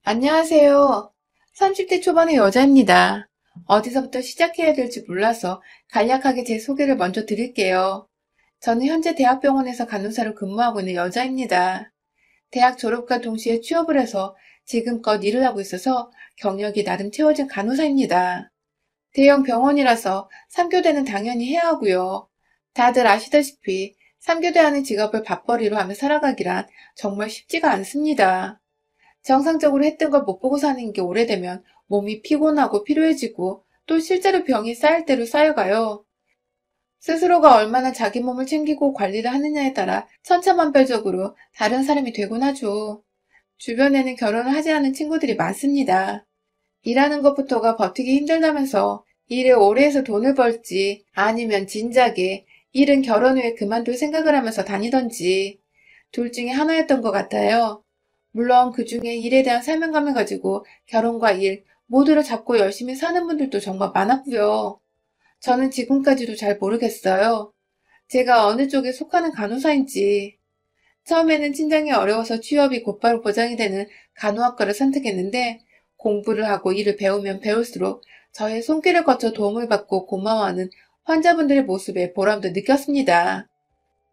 안녕하세요. 30대 초반의 여자입니다. 어디서부터 시작해야 될지 몰라서 간략하게 제 소개를 먼저 드릴게요. 저는 현재 대학병원에서 간호사로 근무하고 있는 여자입니다. 대학 졸업과 동시에 취업을 해서 지금껏 일을 하고 있어서 경력이 나름 채워진 간호사입니다. 대형 병원이라서 3교대는 당연히 해야 하고요. 다들 아시다시피 3교대 하는 직업을 밥벌이로 하며 살아가기란 정말 쉽지가 않습니다. 정상적으로 했던 걸 못 보고 사는 게 오래되면 몸이 피곤하고 피로해지고 또 실제로 병이 쌓일 대로 쌓여가요. 스스로가 얼마나 자기 몸을 챙기고 관리를 하느냐에 따라 천차만별적으로 다른 사람이 되곤 하죠. 주변에는 결혼을 하지 않은 친구들이 많습니다. 일하는 것부터가 버티기 힘들다면서 일을 오래 해서 돈을 벌지 아니면 진작에 일은 결혼 후에 그만둘 생각을 하면서 다니던지 둘 중에 하나였던 것 같아요. 물론 그 중에 일에 대한 사명감을 가지고 결혼과 일 모두를 잡고 열심히 사는 분들도 정말 많았고요. 저는 지금까지도 잘 모르겠어요. 제가 어느 쪽에 속하는 간호사인지. 처음에는 친정이 어려워서 취업이 곧바로 보장이 되는 간호학과를 선택했는데 공부를 하고 일을 배우면 배울수록 저의 손길을 거쳐 도움을 받고 고마워하는 환자분들의 모습에 보람도 느꼈습니다.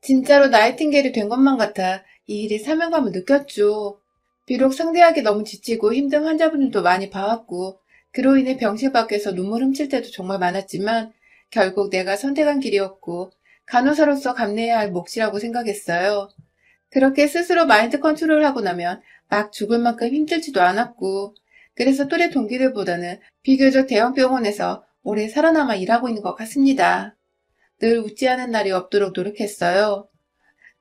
진짜로 나이팅게일이 된 것만 같아 이 일에 사명감을 느꼈죠. 비록 상대하기 너무 지치고 힘든 환자분들도 많이 봐왔고 그로 인해 병실 밖에서 눈물 훔칠 때도 정말 많았지만 결국 내가 선택한 길이었고 간호사로서 감내해야 할 몫이라고 생각했어요. 그렇게 스스로 마인드 컨트롤을 하고 나면 막 죽을 만큼 힘들지도 않았고 그래서 또래 동기들보다는 비교적 대형 병원에서 오래 살아남아 일하고 있는 것 같습니다. 늘 웃지 않은 날이 없도록 노력했어요.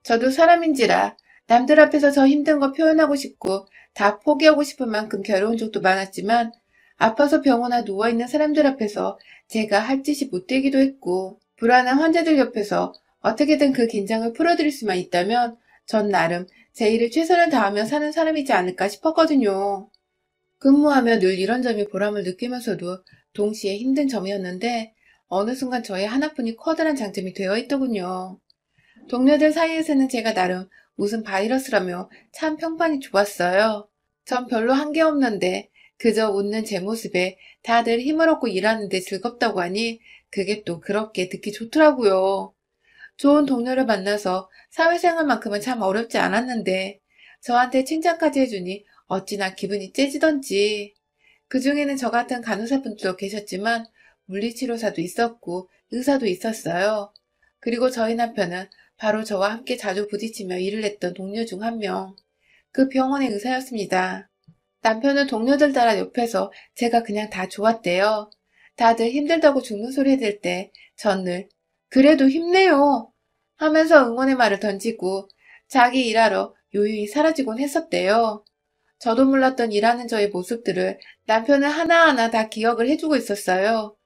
저도 사람인지라 남들 앞에서 저 힘든 거 표현하고 싶고 다 포기하고 싶을 만큼 괴로운 적도 많았지만 아파서 병원에 누워있는 사람들 앞에서 제가 할 짓이 못 되기도 했고 불안한 환자들 옆에서 어떻게든 그 긴장을 풀어드릴 수만 있다면 전 나름 제 일을 최선을 다하며 사는 사람이지 않을까 싶었거든요. 근무하며 늘 이런 점이 보람을 느끼면서도 동시에 힘든 점이었는데 어느 순간 저의 하나뿐이 커다란 장점이 되어 있더군요. 동료들 사이에서는 제가 나름 무슨 바이러스라며 참 평판이 좋았어요. 전 별로 한 게 없는데 그저 웃는 제 모습에 다들 힘을 얻고 일하는데 즐겁다고 하니 그게 또 그렇게 듣기 좋더라고요. 좋은 동료를 만나서 사회생활만큼은 참 어렵지 않았는데 저한테 칭찬까지 해주니 어찌나 기분이 째지던지. 그중에는 저 같은 간호사분들도 계셨지만 물리치료사도 있었고 의사도 있었어요. 그리고 저희 남편은 바로 저와 함께 자주 부딪히며 일을 했던 동료 중 한 명. 그 병원의 의사였습니다. 남편은 동료들 따라 옆에서 제가 그냥 다 좋았대요. 다들 힘들다고 죽는 소리 해댈 때 전 늘 그래도 힘내요 하면서 응원의 말을 던지고 자기 일하러 요유히 사라지곤 했었대요. 저도 몰랐던 일하는 저의 모습들을 남편은 하나하나 다 기억을 해주고 있었어요.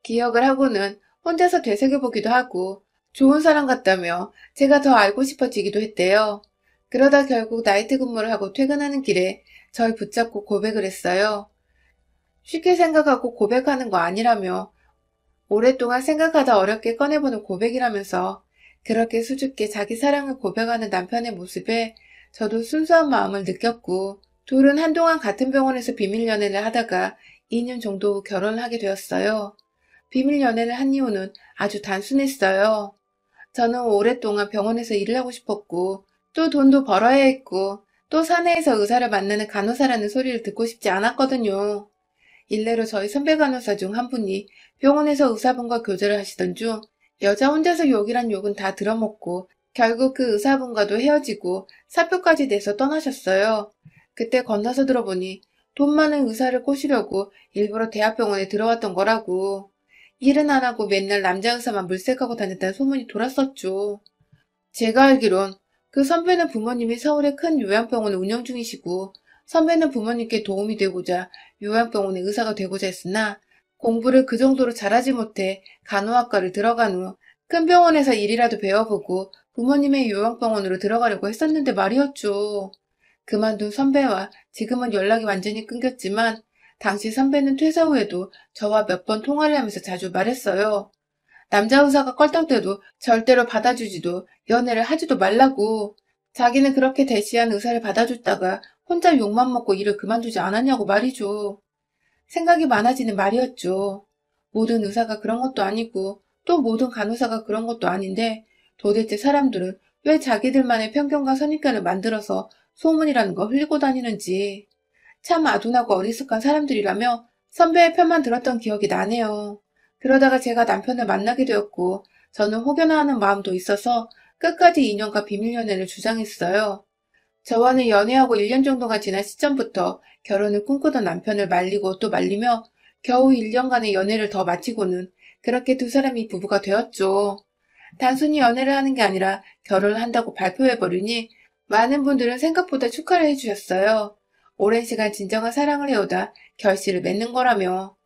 기억을 하고는 혼자서 되새겨보기도 하고 좋은 사람 같다며 제가 더 알고 싶어지기도 했대요. 그러다 결국 나이트 근무를 하고 퇴근하는 길에 절 붙잡고 고백을 했어요. 쉽게 생각하고 고백하는 거 아니라며 오랫동안 생각하다 어렵게 꺼내보는 고백이라면서 그렇게 수줍게 자기 사랑을 고백하는 남편의 모습에 저도 순수한 마음을 느꼈고 둘은 한동안 같은 병원에서 비밀 연애를 하다가 2년 정도 후 결혼을 하게 되었어요. 비밀 연애를 한 이유는 아주 단순했어요. 저는 오랫동안 병원에서 일을 하고 싶었고 또 돈도 벌어야 했고 또 사내에서 의사를 만나는 간호사라는 소리를 듣고 싶지 않았거든요. 일례로 저희 선배 간호사 중 한 분이 병원에서 의사분과 교제를 하시던 중 여자 혼자서 욕이란 욕은 다 들어먹고 결국 그 의사분과도 헤어지고 사표까지 내서 떠나셨어요. 그때 건너서 들어보니 돈 많은 의사를 꼬시려고 일부러 대학병원에 들어왔던 거라고. 일은 안 하고 맨날 남자 의사만 물색하고 다녔다는 소문이 돌았었죠. 제가 알기론 그 선배는 부모님이 서울의 큰 요양병원을 운영 중이시고 선배는 부모님께 도움이 되고자 요양병원의 의사가 되고자 했으나 공부를 그 정도로 잘하지 못해 간호학과를 들어간 후 큰 병원에서 일이라도 배워보고 부모님의 요양병원으로 들어가려고 했었는데 말이었죠. 그만둔 선배와 지금은 연락이 완전히 끊겼지만 당시 선배는 퇴사 후에도 저와 몇 번 통화를 하면서 자주 말했어요. 남자 의사가 껄떡대도 절대로 받아주지도 연애를 하지도 말라고. 자기는 그렇게 대시한 의사를 받아줬다가 혼자 욕만 먹고 일을 그만두지 않았냐고 말이죠. 생각이 많아지는 말이었죠. 모든 의사가 그런 것도 아니고 또 모든 간호사가 그런 것도 아닌데 도대체 사람들은 왜 자기들만의 편견과 선입견을 만들어서 소문이라는 거 흘리고 다니는지. 참 아둔하고 어리숙한 사람들이라며 선배의 편만 들었던 기억이 나네요. 그러다가 제가 남편을 만나게 되었고 저는 혹여나하는 마음도 있어서 끝까지 인연과 비밀 연애를 주장했어요. 저와는 연애하고 1년 정도가 지난 시점부터 결혼을 꿈꾸던 남편을 말리고 또 말리며 겨우 1년간의 연애를 더 마치고는 그렇게 두 사람이 부부가 되었죠. 단순히 연애를 하는 게 아니라 결혼을 한다고 발표해버리니 많은 분들은 생각보다 축하를 해주셨어요. 오랜 시간 진정한 사랑을 해오다 결실을 맺는 거라며.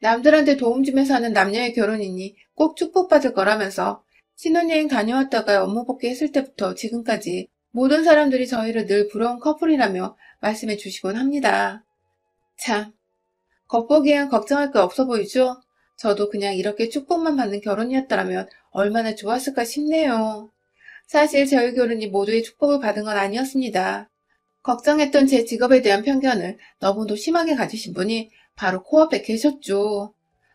남들한테 도움 주면서 하는 남녀의 결혼이니 꼭 축복받을 거라면서 신혼여행 다녀왔다가 업무 복귀했을 때부터 지금까지 모든 사람들이 저희를 늘 부러운 커플이라며 말씀해 주시곤 합니다. 참, 겉보기엔 걱정할 거 없어 보이죠? 저도 그냥 이렇게 축복만 받는 결혼이었더라면 얼마나 좋았을까 싶네요. 사실 저희 결혼이 모두의 축복을 받은 건 아니었습니다. 걱정했던 제 직업에 대한 편견을 너무도 심하게 가지신 분이 바로 코앞에 계셨죠.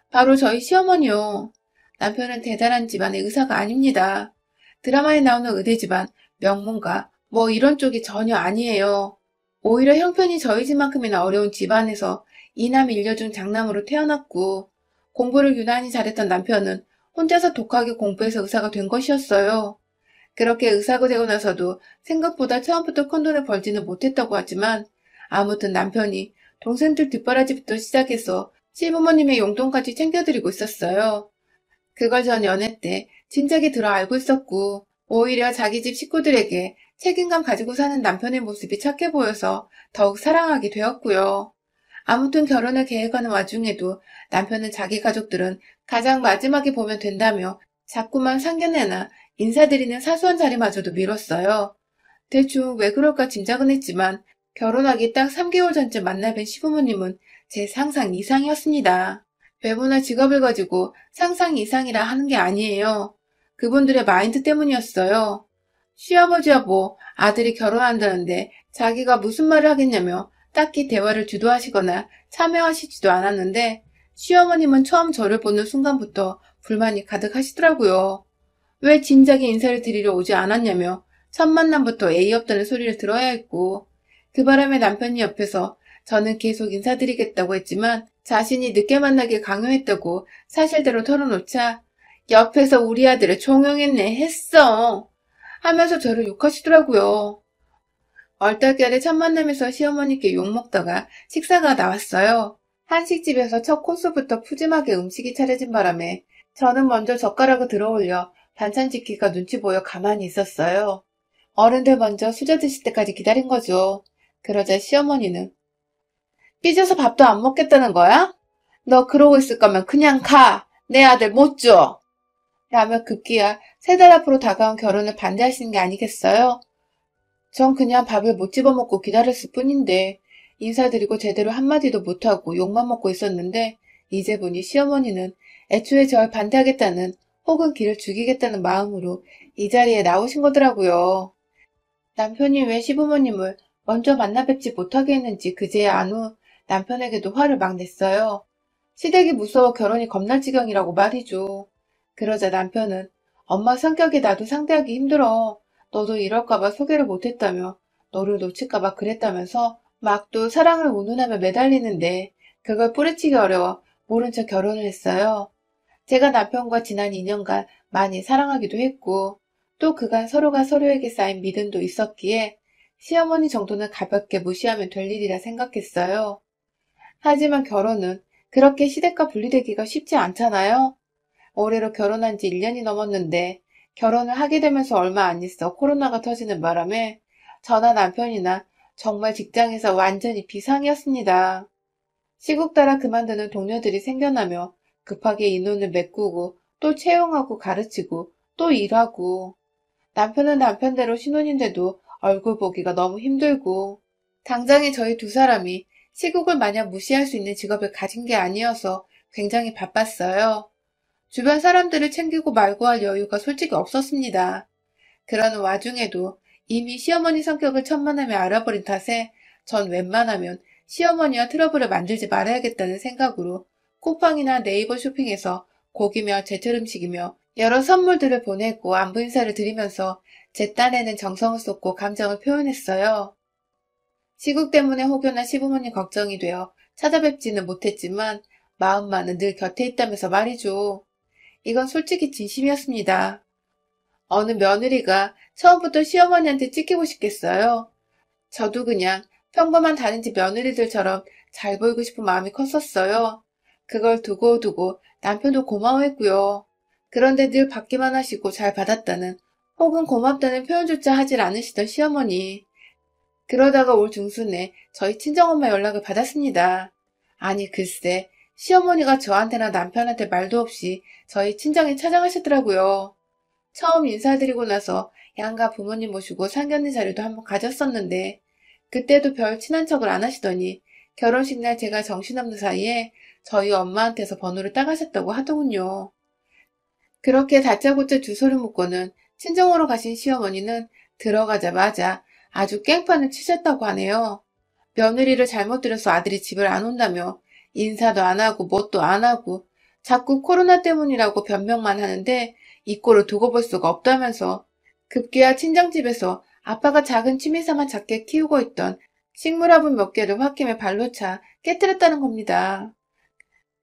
바로 저희 시어머니요. 남편은 대단한 집안의 의사가 아닙니다. 드라마에 나오는 의대 집안, 명문가, 뭐 이런 쪽이 전혀 아니에요. 오히려 형편이 저희 집만큼이나 어려운 집안에서 이남 일녀 중 장남으로 태어났고 공부를 유난히 잘했던 남편은 혼자서 독하게 공부해서 의사가 된 것이었어요. 그렇게 의사가 되고 나서도 생각보다 처음부터 큰돈을 벌지는 못했다고 하지만 아무튼 남편이 동생들 뒷바라지부터 시작해서 시부모님의 용돈까지 챙겨드리고 있었어요. 그걸 전 연애 때 진작에 들어 알고 있었고 오히려 자기 집 식구들에게 책임감 가지고 사는 남편의 모습이 착해 보여서 더욱 사랑하게 되었고요. 아무튼 결혼을 계획하는 와중에도 남편은 자기 가족들은 가장 마지막에 보면 된다며 자꾸만 상견례나 인사드리는 사소한 자리마저도 미뤘어요. 대충 왜 그럴까 짐작은 했지만 결혼하기 딱 3개월 전쯤 만나 뵌 시부모님은 제 상상 이상이었습니다. 외모나 직업을 가지고 상상 이상이라 하는 게 아니에요. 그분들의 마인드 때문이었어요. 시아버지와 뭐 아들이 결혼한다는데 자기가 무슨 말을 하겠냐며 딱히 대화를 주도하시거나 참여하시지도 않았는데 시어머님은 처음 저를 보는 순간부터 불만이 가득하시더라고요. 왜 진작에 인사를 드리러 오지 않았냐며 첫 만남부터 예의 없다는 소리를 들어야 했고 그 바람에 남편이 옆에서 저는 계속 인사드리겠다고 했지만 자신이 늦게 만나길 강요했다고 사실대로 털어놓자 옆에서 우리 아들을 종용했네 했어 하면서 저를 욕하시더라고요. 얼떨결에 첫 만남에서 시어머니께 욕먹다가 식사가 나왔어요. 한식집에서 첫 코스부터 푸짐하게 음식이 차려진 바람에 저는 먼저 젓가락을 들어올려 반찬 짓기가 눈치 보여 가만히 있었어요. 어른들 먼저 수저 드실 때까지 기다린 거죠. 그러자 시어머니는 삐져서 밥도 안 먹겠다는 거야? 너 그러고 있을 거면 그냥 가. 내 아들 못 줘. 라며 급기야 3달 앞으로 다가온 결혼을 반대하시는 게 아니겠어요? 전 그냥 밥을 못 집어먹고 기다렸을 뿐인데 인사드리고 제대로 한마디도 못하고 욕만 먹고 있었는데 이제 보니 시어머니는 애초에 절 반대하겠다는 혹은 길을 죽이겠다는 마음으로 이 자리에 나오신 거더라고요. 남편이 왜 시부모님을 먼저 만나 뵙지 못하게 했는지 그제야 안 후 남편에게도 화를 막 냈어요. 시댁이 무서워 결혼이 겁날 지경이라고 말이죠. 그러자 남편은 엄마 성격이 나도 상대하기 힘들어. 너도 이럴까봐 소개를 못했다며 너를 놓칠까봐 그랬다면서 막 또 사랑을 운운하며 매달리는데 그걸 뿌리치기 어려워 모른 척 결혼을 했어요. 제가 남편과 지난 2년간 많이 사랑하기도 했고 또 그간 서로가 서로에게 쌓인 믿음도 있었기에 시어머니 정도는 가볍게 무시하면 될 일이라 생각했어요. 하지만 결혼은 그렇게 시댁과 분리되기가 쉽지 않잖아요. 올해로 결혼한 지 1년이 넘었는데 결혼을 하게 되면서 얼마 안 있어 코로나가 터지는 바람에 저나 남편이나 정말 직장에서 완전히 비상이었습니다. 시국 따라 그만두는 동료들이 생겨나며 급하게 인원을 메꾸고 또 채용하고 가르치고 또 일하고 남편은 남편대로 신혼인데도 얼굴 보기가 너무 힘들고 당장에 저희 두 사람이 시국을 마냥 무시할 수 있는 직업을 가진 게 아니어서 굉장히 바빴어요. 주변 사람들을 챙기고 말고 할 여유가 솔직히 없었습니다. 그러는 와중에도 이미 시어머니 성격을 천만함에 알아버린 탓에 전 웬만하면 시어머니와 트러블을 만들지 말아야겠다는 생각으로 쿠팡이나 네이버 쇼핑에서 고기며 제철 음식이며 여러 선물들을 보내고 안부 인사를 드리면서 제 딴에는 정성을 쏟고 감정을 표현했어요. 시국 때문에 혹여나 시부모님 걱정이 되어 찾아뵙지는 못했지만 마음만은 늘 곁에 있다면서 말이죠. 이건 솔직히 진심이었습니다. 어느 며느리가 처음부터 시어머니한테 찍히고 싶겠어요. 저도 그냥 평범한 다른 집 며느리들처럼 잘 보이고 싶은 마음이 컸었어요. 그걸 두고두고 남편도 고마워했고요. 그런데 늘 받기만 하시고 잘 받았다는 혹은 고맙다는 표현조차 하질 않으시던 시어머니. 그러다가 올 중순에 저희 친정엄마 연락을 받았습니다. 아니 글쎄 시어머니가 저한테나 남편한테 말도 없이 저희 친정에 찾아가셨더라고요. 처음 인사드리고 나서 양가 부모님 모시고 상견례 자리도 한번 가졌었는데 그때도 별 친한 척을 안 하시더니 결혼식 날 제가 정신없는 사이에 저희 엄마한테서 번호를 따가셨다고 하더군요. 그렇게 다짜고짜 주소를 묻고는 친정으로 가신 시어머니는 들어가자마자 아주 깽판을 치셨다고 하네요. 며느리를 잘못 들여서 아들이 집을 안 온다며 인사도 안 하고 뭣도 안 하고 자꾸 코로나 때문이라고 변명만 하는데 이 꼴을 두고 볼 수가 없다면서 급기야 친정집에서 아빠가 작은 취미삼아 작게 키우고 있던 식물화분 몇 개를 홧김에 발로 차 깨뜨렸다는 겁니다.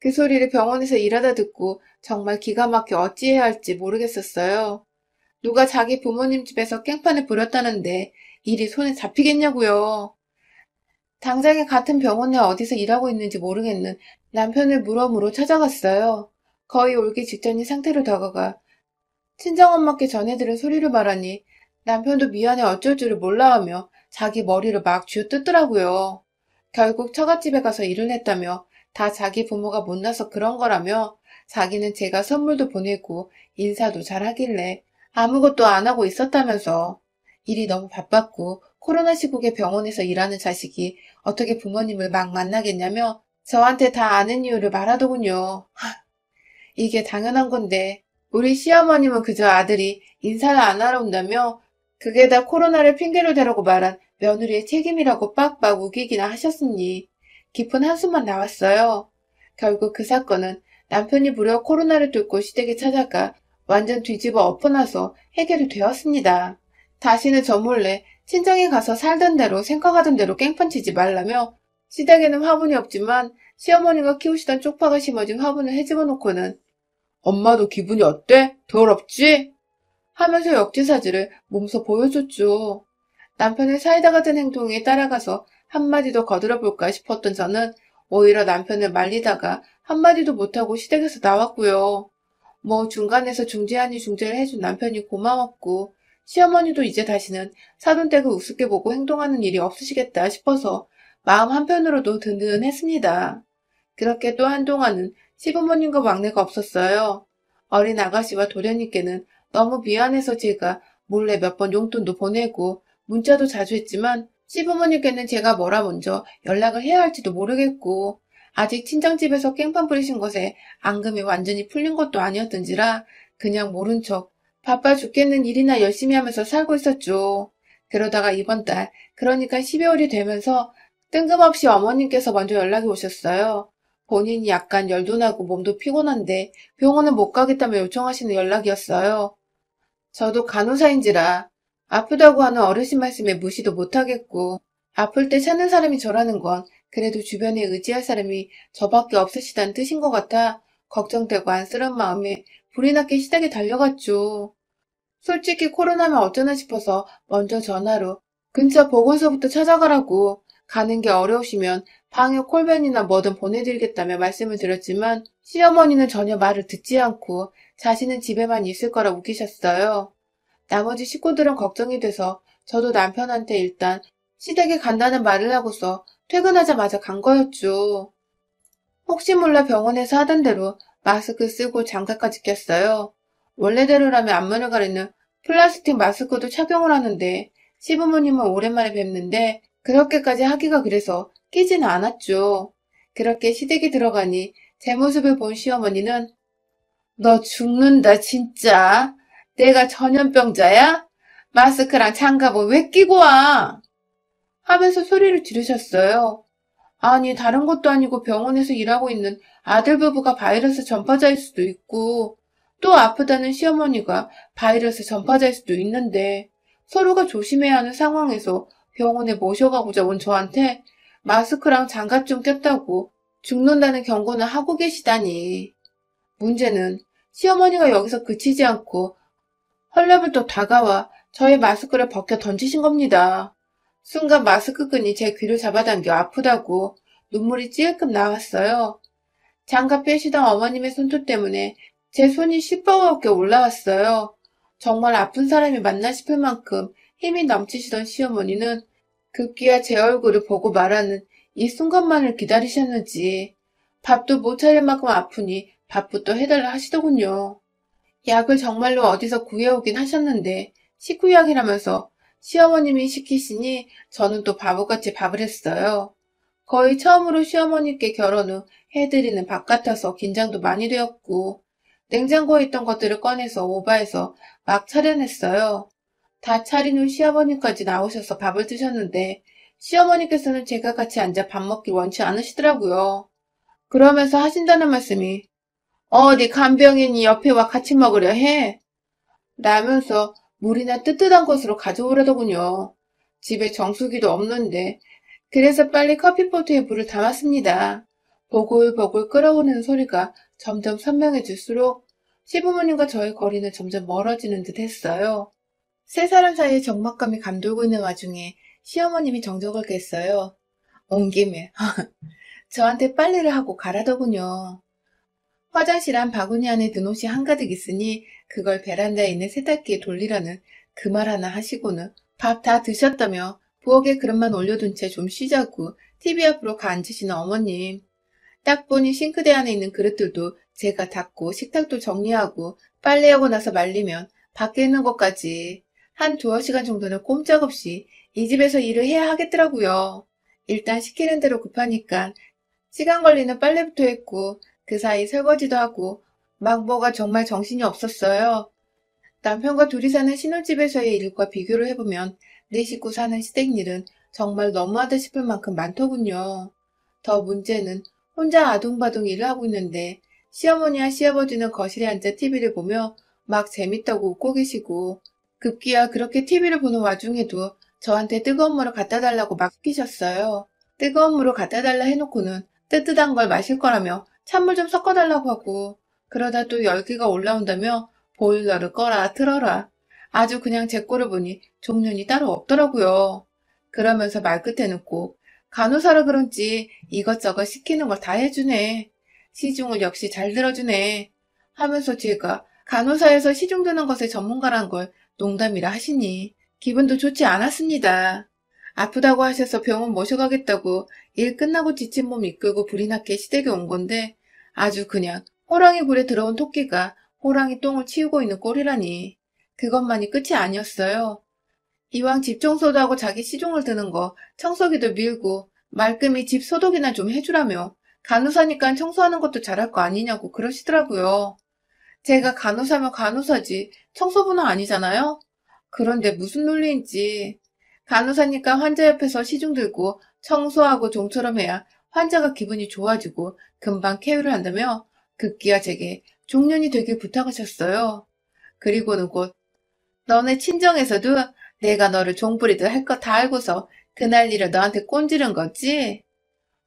그 소리를 병원에서 일하다 듣고 정말 기가 막혀 어찌해야 할지 모르겠었어요. 누가 자기 부모님 집에서 깽판을 부렸다는데 일이 손에 잡히겠냐고요. 당장에 같은 병원에 어디서 일하고 있는지 모르겠는 남편을 물어물어 찾아갔어요. 거의 올기 직전인 상태로 다가가 친정엄마께 전해들은 소리를 말하니 남편도 미안해 어쩔 줄을 몰라 하며 자기 머리를 막 쥐어뜯더라고요. 결국 처갓집에 가서 일을 했다며 다 자기 부모가 못나서 그런 거라며 자기는 제가 선물도 보내고 인사도 잘 하길래 아무것도 안 하고 있었다면서 일이 너무 바빴고 코로나 시국에 병원에서 일하는 자식이 어떻게 부모님을 막 만나겠냐며 저한테 다 아는 이유를 말하더군요. 이게 당연한 건데 우리 시어머님은 그저 아들이 인사를 안 하러 온다며 그게 다 코로나를 핑계로 대라고 말한 며느리의 책임이라고 빡빡 우기기나 하셨으니 깊은 한숨만 나왔어요. 결국 그 사건은 남편이 무려 코로나를 뚫고 시댁에 찾아가 완전 뒤집어 엎어놔서 해결이 되었습니다. 다시는 저 몰래 친정에 가서 살던 대로 생각하던 대로 깽판 치지 말라며 시댁에는 화분이 없지만 시어머니가 키우시던 쪽파가 심어진 화분을 헤집어 놓고는 엄마도 기분이 어때? 더럽지? 하면서 역지사지를 몸소 보여줬죠. 남편의 사이다 같은 행동에 따라가서 한마디도 거들어볼까 싶었던 저는 오히려 남편을 말리다가 한마디도 못하고 시댁에서 나왔고요. 뭐 중간에서 중재 아닌 중재를 해준 남편이 고마웠고 시어머니도 이제 다시는 사돈댁을 우습게 보고 행동하는 일이 없으시겠다 싶어서 마음 한편으로도 든든했습니다. 그렇게 또 한동안은 시부모님과 왕래가 없었어요. 어린 아가씨와 도련님께는 너무 미안해서 제가 몰래 몇 번 용돈도 보내고 문자도 자주 했지만 시부모님께는 제가 뭐라 먼저 연락을 해야 할지도 모르겠고 아직 친정집에서 깽판 부리신 것에 앙금이 완전히 풀린 것도 아니었던지라 그냥 모른 척 바빠 죽겠는 일이나 열심히 하면서 살고 있었죠. 그러다가 이번 달 그러니까 12월이 되면서 뜬금없이 어머님께서 먼저 연락이 오셨어요. 본인이 약간 열도 나고 몸도 피곤한데 병원은 못 가겠다며 요청하시는 연락이었어요. 저도 간호사인지라 아프다고 하는 어르신 말씀에 무시도 못하겠고 아플 때 찾는 사람이 저라는 건 그래도 주변에 의지할 사람이 저밖에 없으시다는 뜻인 것 같아 걱정되고 안쓰러운 마음에 불이 나게 시댁에 달려갔죠. 솔직히 코로나면 어쩌나 싶어서 먼저 전화로 근처 보건소부터 찾아가라고 가는 게 어려우시면 방역 콜변이나 뭐든 보내드리겠다며 말씀을 드렸지만 시어머니는 전혀 말을 듣지 않고 자신은 집에만 있을 거라 우기셨어요. 나머지 식구들은 걱정이 돼서 저도 남편한테 일단 시댁에 간다는 말을 하고서 퇴근하자마자 간 거였죠. 혹시 몰라 병원에서 하던 대로 마스크 쓰고 장갑까지 꼈어요. 원래대로라면 앞면을 가리는 플라스틱 마스크도 착용을 하는데 시부모님은 오랜만에 뵙는데 그렇게까지 하기가 그래서 끼지는 않았죠. 그렇게 시댁에 들어가니 제 모습을 본 시어머니는 너 죽는다 진짜. 내가 전염병자야? 마스크랑 장갑을 왜 끼고 와? 하면서 소리를 지르셨어요. 아니, 다른 것도 아니고 병원에서 일하고 있는 아들 부부가 바이러스 전파자일 수도 있고, 또 아프다는 시어머니가 바이러스 전파자일 수도 있는데, 서로가 조심해야 하는 상황에서 병원에 모셔가고자 온 저한테 마스크랑 장갑 좀 꼈다고 죽는다는 경고는 하고 계시다니. 문제는 시어머니가 여기서 그치지 않고 헐레벌떡 다가와 저의 마스크를 벗겨 던지신 겁니다. 순간 마스크 끈이 제 귀를 잡아당겨 아프다고 눈물이 찔끔 나왔어요. 장갑 빼시던 어머님의 손톱 때문에 제 손이 시뻘겋게 올라왔어요. 정말 아픈 사람이 맞나 싶을 만큼 힘이 넘치시던 시어머니는 급기야 제 얼굴을 보고 말하는 이 순간만을 기다리셨는지 밥도 못 차릴 만큼 아프니 밥부터 해달라 하시더군요. 약을 정말로 어디서 구해오긴 하셨는데 식후약이라면서 시어머님이 시키시니 저는 또 바보같이 밥을 했어요. 거의 처음으로 시어머니께 결혼 후 해드리는 밥 같아서 긴장도 많이 되었고 냉장고에 있던 것들을 꺼내서 오바해서 막 차려냈어요. 다 차린 후 시어머니까지 나오셔서 밥을 드셨는데 시어머니께서는 제가 같이 앉아 밥 먹기 원치 않으시더라고요. 그러면서 하신다는 말씀이 어디 간병인이 옆에 와 같이 먹으려 해? 라면서 물이나 뜨뜻한 것으로 가져오려더군요. 집에 정수기도 없는데 그래서 빨리 커피포트에 물을 담았습니다. 보글보글 끓어오르는 소리가 점점 선명해질수록 시부모님과 저의 거리는 점점 멀어지는 듯 했어요. 세 사람 사이에 적막감이 감돌고 있는 와중에 시어머님이 정적을 깼어요. 온 김에 저한테 빨래를 하고 가라더군요. 화장실 안 바구니 안에 든 옷이 한가득 있으니 그걸 베란다에 있는 세탁기에 돌리라는 그 말 하나 하시고는 밥 다 드셨다며 부엌에 그릇만 올려둔 채 좀 쉬자고 TV 앞으로 가 앉으시는 어머님. 딱 보니 싱크대 안에 있는 그릇들도 제가 닦고 식탁도 정리하고 빨래하고 나서 말리면 밖에 있는 것까지 한 두어 시간 정도는 꼼짝없이 이 집에서 일을 해야 하겠더라고요. 일단 시키는 대로 급하니까 시간 걸리는 빨래부터 했고 그 사이 설거지도 하고 막 뭐가 정말 정신이 없었어요. 남편과 둘이 사는 신혼집에서의 일과 비교를 해보면 네 식구 사는 시댁 일은 정말 너무하다 싶을 만큼 많더군요. 더 문제는 혼자 아둥바둥 일을 하고 있는데 시어머니와 시아버지는 거실에 앉아 TV를 보며 막 재밌다고 웃고 계시고 급기야 그렇게 TV를 보는 와중에도 저한테 뜨거운 물을 갖다 달라고 막 시키셨어요. 뜨거운 물을 갖다 달라 해놓고는 뜨뜻한 걸 마실 거라며 찬물 좀 섞어달라고 하고 그러다 또 열기가 올라온다며 보일러를 꺼라 틀어라 아주 그냥 제 꼴을 보니 종년이 따로 없더라고요. 그러면서 말끝에는 꼭 간호사라 그런지 이것저것 시키는 걸 다 해주네. 시중을 역시 잘 들어주네. 하면서 제가 간호사에서 시중 드는 것의 전문가란 걸 농담이라 하시니 기분도 좋지 않았습니다. 아프다고 하셔서 병원 모셔가겠다고 일 끝나고 지친 몸 이끌고 불이 났게 시댁에 온 건데 아주 그냥 호랑이 굴에 들어온 토끼가 호랑이 똥을 치우고 있는 꼴이라니. 그것만이 끝이 아니었어요. 이왕 집 청소도 하고 자기 시중을 드는 거 청소기도 밀고 말끔히 집 소독이나 좀 해주라며 간호사니까 청소하는 것도 잘할 거 아니냐고 그러시더라고요. 제가 간호사면 간호사지 청소부는 아니잖아요? 그런데 무슨 논리인지 간호사니까 환자 옆에서 시중 들고 청소하고 종처럼 해야 환자가 기분이 좋아지고 금방 쾌유를 한다며 급기야 제게 종년이 되길 부탁하셨어요. 그리고는 곧 너네 친정에서도 내가 너를 종부리듯 할 거 다 알고서 그날 일을 너한테 꼰지른 거지?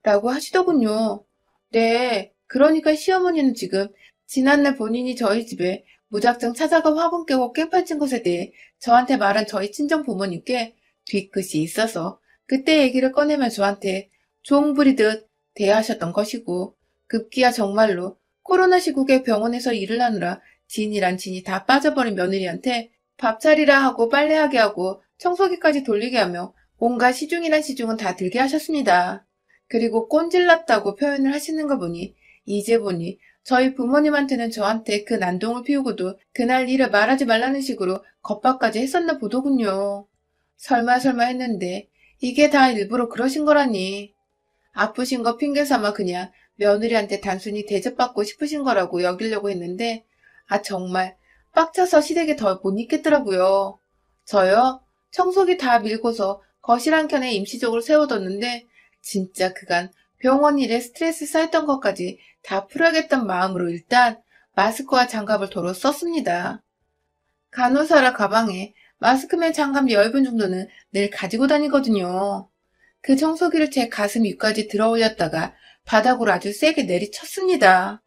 라고 하시더군요. 네, 그러니까 시어머니는 지금 지난날 본인이 저희 집에 무작정 찾아가 화분 깨고 깽판친 것에 대해 저한테 말한 저희 친정 부모님께 뒤끝이 있어서 그때 얘기를 꺼내면 저한테 종부리듯 대하셨던 것이고 급기야 정말로 코로나 시국에 병원에서 일을 하느라 진이란 진이 다 빠져버린 며느리한테 밥 차리라 하고 빨래하게 하고 청소기까지 돌리게 하며 온갖 시중이란 시중은 다 들게 하셨습니다. 그리고 꼰질났다고 표현을 하시는 거 보니 이제 보니 저희 부모님한테는 저한테 그 난동을 피우고도 그날 일을 말하지 말라는 식으로 겁박까지 했었나 보더군요. 설마 했는데 이게 다 일부러 그러신 거라니. 아프신 거 핑계 삼아 그냥 며느리한테 단순히 대접받고 싶으신 거라고 여기려고 했는데 정말 빡쳐서 시댁에 더 못 있겠더라고요. 저요? 청소기 다 밀고서 거실 한켠에 임시적으로 세워뒀는데 진짜 그간 병원 일에 스트레스 쌓였던 것까지 다 풀어야겠다는 마음으로 일단 마스크와 장갑을 도로 썼습니다. 간호사라 가방에 마스크면 장갑 10분 정도는 늘 가지고 다니거든요. 그 청소기를 제 가슴 위까지 들어 올렸다가 바닥으로 아주 세게 내리쳤습니다.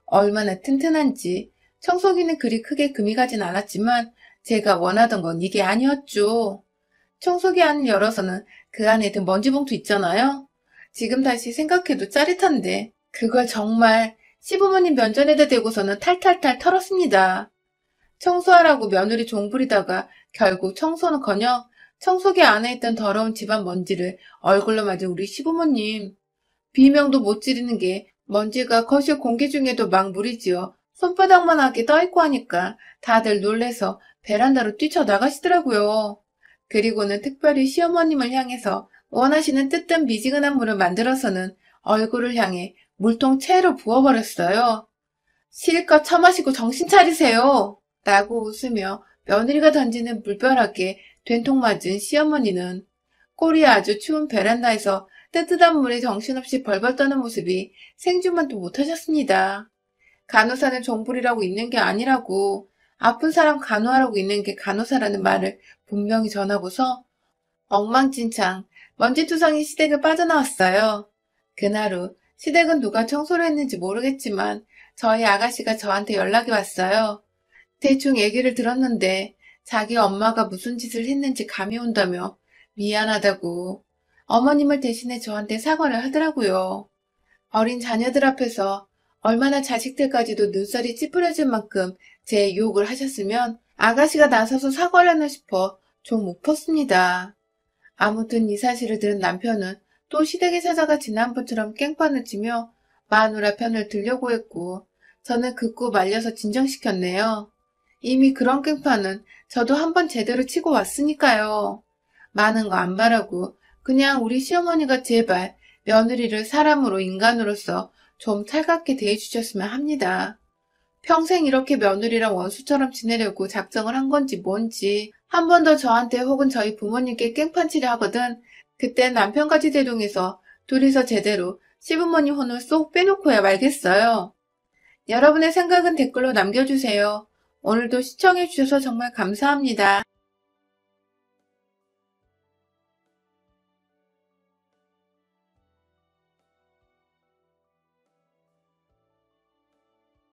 얼마나 튼튼한지 청소기는 그리 크게 금이 가진 않았지만 제가 원하던 건 이게 아니었죠. 청소기 안을 열어서는 그 안에 든 먼지 봉투 있잖아요. 지금 다시 생각해도 짜릿한데 그걸 정말 시부모님 면전에다 대고서는 탈탈탈 털었습니다. 청소하라고 며느리 종부리다가 결국 청소는커녕 청소기 안에 있던 더러운 집안 먼지를 얼굴로 맞은 우리 시부모님. 비명도 못 지르는 게 먼지가 거실 공기 중에도 막 무리지어 손바닥만 하게 떠있고 하니까 다들 놀래서 베란다로 뛰쳐나가시더라고요. 그리고는 특별히 시어머님을 향해서 원하시는 뜨뜻 미지근한 물을 만들어서는 얼굴을 향해 물통 채로 부어버렸어요. 실컷 처마시고 정신 차리세요. 라고 웃으며 며느리가 던지는 물벼락에 된통 맞은 시어머니는 꼴이 아주 추운 베란다에서 뜨뜻한 물에 정신없이 벌벌 떠는 모습이 생존만도 못하셨습니다. 간호사는 종불이라고 있는 게 아니라고 아픈 사람 간호하라고 있는 게 간호사라는 말을 분명히 전하고서 엉망진창 먼지투성이 시댁을 빠져나왔어요. 그날 후 시댁은 누가 청소를 했는지 모르겠지만 저희 아가씨가 저한테 연락이 왔어요. 대충 얘기를 들었는데 자기 엄마가 무슨 짓을 했는지 감이 온다며 미안하다고 어머님을 대신해 저한테 사과를 하더라고요. 어린 자녀들 앞에서 얼마나 자식들까지도 눈살이 찌푸려질 만큼 제 유혹을 하셨으면 아가씨가 나서서 사과를 하나 싶어 좀 웃었습니다. 아무튼 이 사실을 들은 남편은 또 시댁에 찾아가 지난번처럼 깽판을 치며 마누라 편을 들려고 했고 저는 극구 말려서 진정시켰네요. 이미 그런 깽판은 저도 한번 제대로 치고 왔으니까요. 많은 거 안 바라고 그냥 우리 시어머니가 제발 며느리를 사람으로 인간으로서 좀 살갑게 대해주셨으면 합니다. 평생 이렇게 며느리랑 원수처럼 지내려고 작정을 한 건지 뭔지 한 번 더 저한테 혹은 저희 부모님께 깽판치려 하거든 그땐 남편까지 대동해서 둘이서 제대로 시부모님 혼을 쏙 빼놓고야 말겠어요. 여러분의 생각은 댓글로 남겨주세요. 오늘도 시청해주셔서 정말 감사합니다.